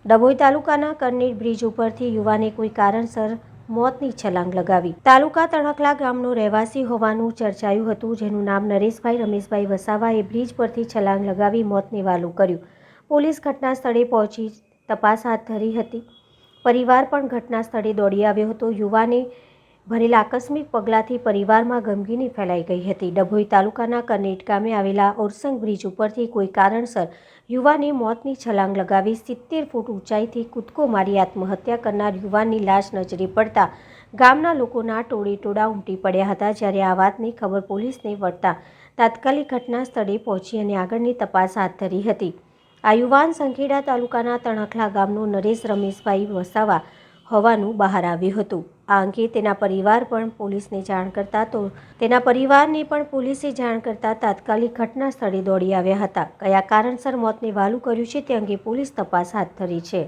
ડભોઈ તાલુકાના કરનીડ બ્રિજ ઉપરથી યુવાને કોઈ કારણસર મોતની છલાંગ લગાવી। તાલુકા તણખલા ગામનો રહેવાસી હોવાનું ચર્ચાયું હતું, જેનું નામ નરેશભાઈ રમેશભાઈ વસાવાએ બ્રિજ પરથી છલાંગ લગાવી મોતને વહાલું કર્યું। પોલીસ ઘટના સ્થળે પહોંચી તપાસ હાથ ધરી હતી। પરિવાર પણ ઘટના સ્થળે દોડી આવ્યો હતો। યુવાને ભરેલા આકસ્મિક પગલાંથી પરિવારમાં ગમગીની ફેલાઈ ગઈ હતી। ડભોઈ તાલુકાના કરનીડ ગામે આવેલા ઓરસંગ બ્રિજ ઉપરથી કોઈ કારણસર યુવાને મોતની છલાંગ લગાવી 70 ફૂટ ઊંચાઈથી કૂદકો મારી આત્મહત્યા કરનાર યુવાનની લાશ નજરે પડતા ગામના લોકોના ટોળેટોળા ઉમટી પડ્યા હતા। જ્યારે આ વાતની ખબર પોલીસને પડતા તાત્કાલિક ઘટના સ્થળે પહોંચી અને આગળની તપાસ હાથ ધરી હતી। આ યુવાન સંખેડા તાલુકાના તણખલા ગામનો નરેશ રમેશભાઈ વસાવા હોવાનું બહાર આવ્યું હતું। આ અંગે તેના પરિવાર પણ પોલીસને જાણ કરતા તો તેના પરિવારને પણ પોલીસે જાણ કરતા તાત્કાલિક ઘટના સ્થળે દોડી આવ્યા હતા। કયા કારણસર મોતને વહાલું કર્યું છે તે અંગે પોલીસ તપાસ હાથ ધરી છે।